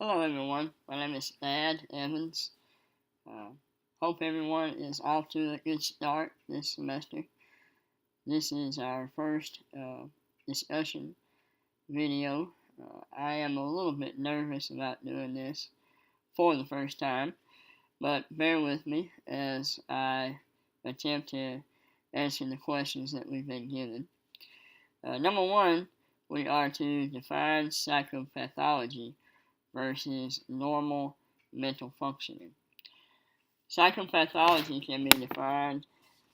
Hello everyone, my name is Thad Evans. Uh, Hope everyone is off to a good start this semester. This is our first discussion video. I am a little bit nervous about doing this for the first time, but bear with me as I attempt to answer the questions that we've been given. Number one, we are to define psychopathology versus normal mental functioning. Psychopathology can be defined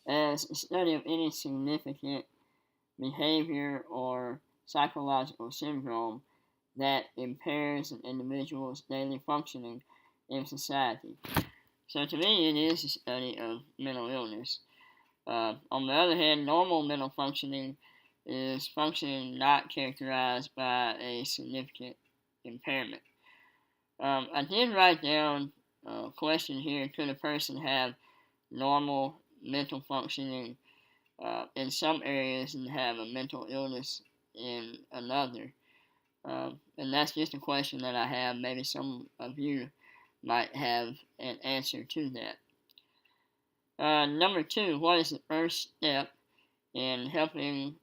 as a study of any significant behavior or psychological syndrome that impairs an individual's daily functioning in society. So to me, it is a study of mental illness. On the other hand, normal mental functioning is functioning not characterized by a significant impairment. I did write down a question here: could a person have normal mental functioning in some areas and have a mental illness in another? And that's just a question that I have. Maybe some of you might have an answer to that. Number two, what is the first step in helping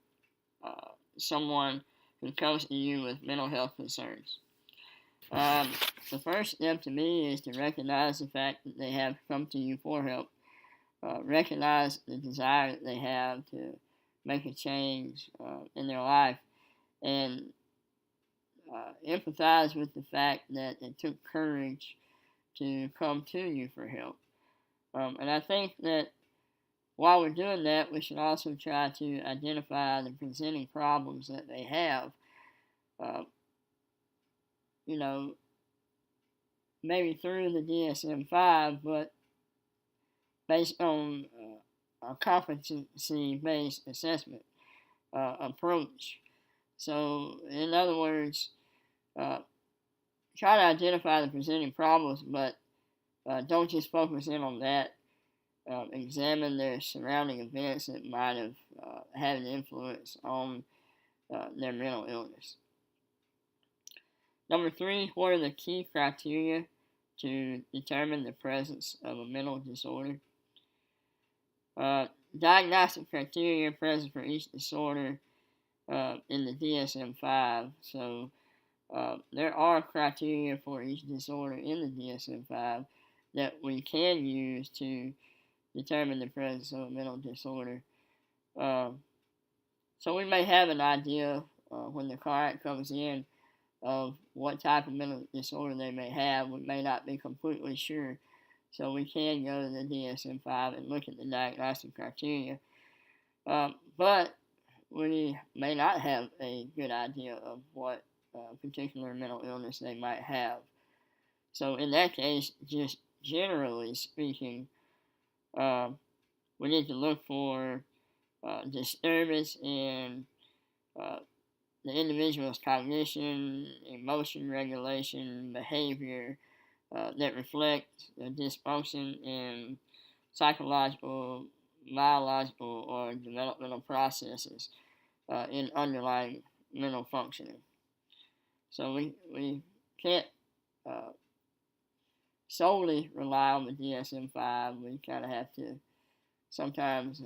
someone who comes to you with mental health concerns? The first step to me is to recognize the fact that they have come to you for help. Recognize the desire that they have to make a change in their life, and empathize with the fact that it took courage to come to you for help. And I think that while we're doing that, we should also try to identify the presenting problems that they have. You know, maybe through the DSM-5, but based on a competency-based assessment approach. So, in other words, try to identify the presenting problems, but don't just focus in on that. Examine their surrounding events that might have had an influence on their mental illness. Number three, what are the key criteria to determine the presence of a mental disorder? Diagnostic criteria present for each disorder in the DSM-5. So there are criteria for each disorder in the DSM-5 that we can use to determine the presence of a mental disorder. So we may have an idea when the client comes in of what type of mental disorder they may have. We may not be completely sure, so we can go to the DSM-5 and look at the diagnostic criteria. But we may not have a good idea of what particular mental illness they might have. So in that case, just generally speaking, we need to look for disturbance in the individual's cognition, emotion regulation, behavior that reflect dysfunction in psychological, biological, or developmental processes in underlying mental functioning. So we can't solely rely on the DSM-5. We kind of have to sometimes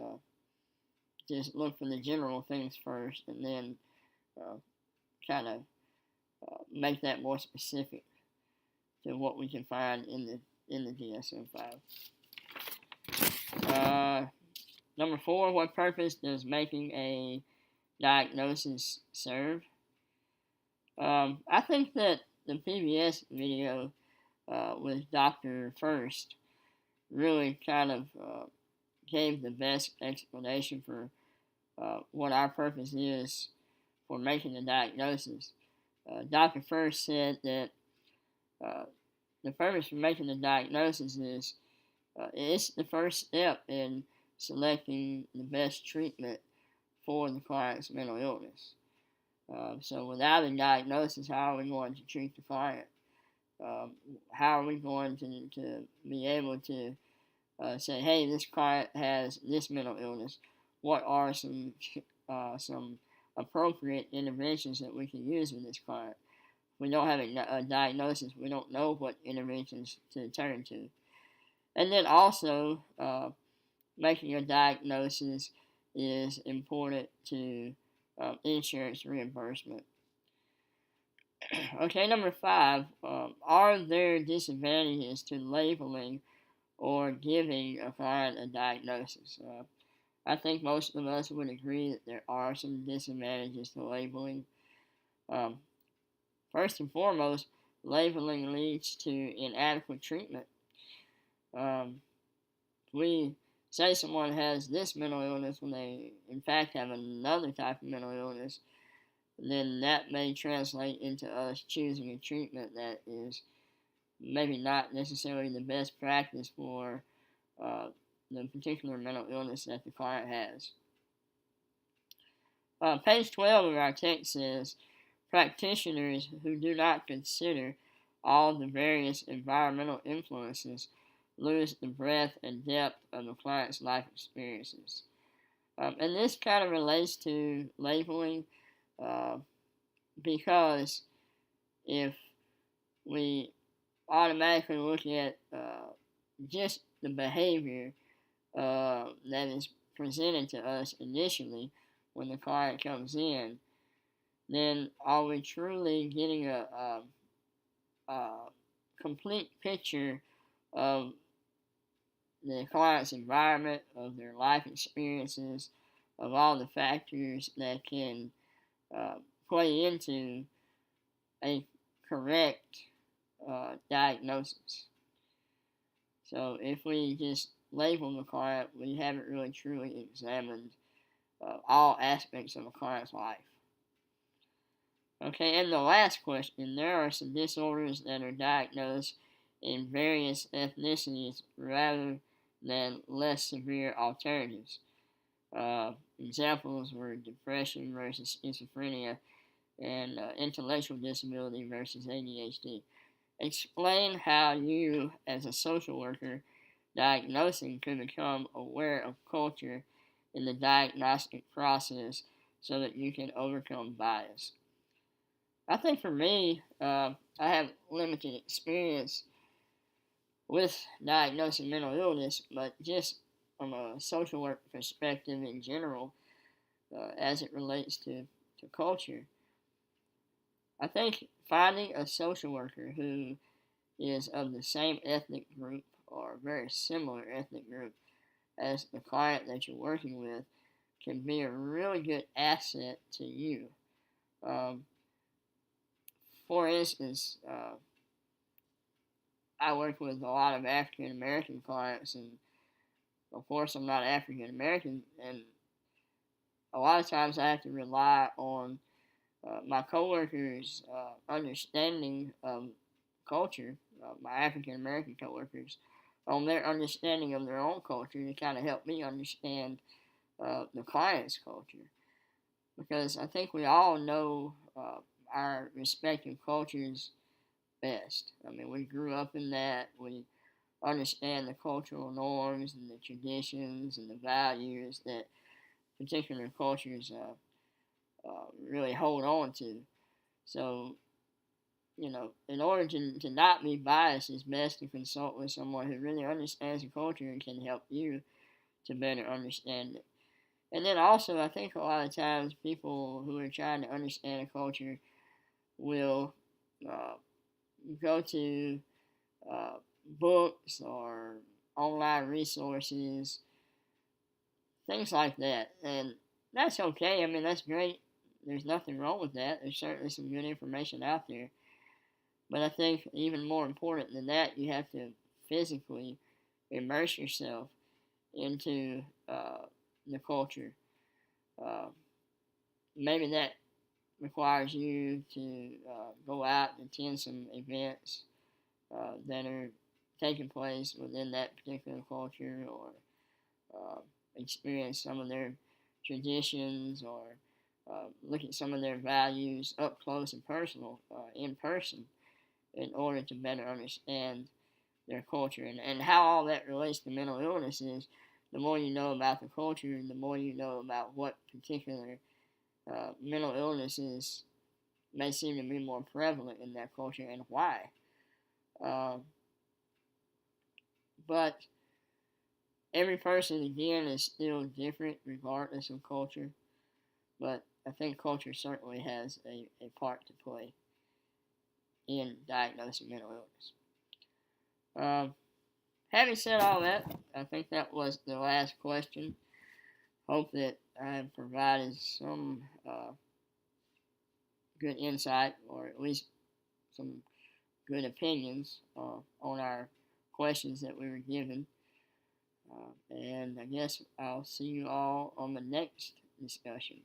just look for the general things first, and then kind of make that more specific to what we can find in the DSM-5. Number four, what purpose does making a diagnosis serve? I think that the PBS video with Dr. First really kind of gave the best explanation for what our purpose is for making the diagnosis. Dr. First said that the purpose for making the diagnosis is it's the first step in selecting the best treatment for the client's mental illness. So without a diagnosis, how are we going to treat the client? How are we going to be able to say, hey, this client has this mental illness? What are some appropriate interventions that we can use with this client? we don't have a diagnosis, we don't know what interventions to turn to. And then also, making a diagnosis is important to insurance reimbursement. Okay, number 5, are there disadvantages to labeling or giving a client a diagnosis? I think most of us would agree that there are some disadvantages to labeling. Um, First and foremost, labeling leads to inadequate treatment. We say someone has this mental illness when they in fact have another type of mental illness, then that may translate into us choosing a treatment that is maybe not necessarily the best practice for the particular mental illness that the client has. Page 12 of our text says, practitioners who do not consider all the various environmental influences lose the breadth and depth of the client's life experiences. And this kind of relates to labeling because if we automatically look at just the behavior that is presented to us initially when the client comes in, then are we truly getting a complete picture of the client's environment, of their life experiences, of all the factors that can play into a correct diagnosis? So if we just label the client, we haven't really truly examined all aspects of a client's life. Okay, and the last question, there are some disorders that are diagnosed in various ethnicities rather than less severe alternatives. Examples were depression versus schizophrenia and intellectual disability versus ADHD. Explain how you, as a social worker diagnosing, could become aware of culture in the diagnostic process so that you can overcome bias. I think for me, I have limited experience with diagnosing mental illness, but just from a social work perspective in general, as it relates to culture, I think finding a social worker who is of the same ethnic group or very similar ethnic group as the client that you're working with can be a really good asset to you. For instance, I work with a lot of African American clients, and of course, I'm not African American, and a lot of times I have to rely on my coworkers' understanding of culture, my African American coworkers, on their understanding of their own culture to kind of help me understand the client's culture. Because I think we all know our respective cultures best. I mean, we grew up in that. We understand the cultural norms and the traditions and the values that particular cultures really hold on to. So, in order to not be biased, it's best to consult with someone who really understands the culture and can help you to better understand it. And then also, I think a lot of times people who are trying to understand a culture will go to books or online resources, things like that. And that's okay. I mean, that's great. There's nothing wrong with that. There's certainly some good information out there. But I think even more important than that, you have to physically immerse yourself into the culture. Maybe that requires you to go out and attend some events that are taking place within that particular culture, or experience some of their traditions, or look at some of their values up close and personal, in person, in order to better understand their culture. And how all that relates to mental illness is, the more you know about the culture, the more you know about what particular mental illnesses may seem to be more prevalent in that culture and why. Um, but every person, again, is still different regardless of culture. But I think culture certainly has a part to play in diagnosing mental illness. Having said all that, I think that was the last question. Hope that I have provided some good insight, or at least some good opinions on our questions that we were given. And I guess I'll see you all on the next discussion.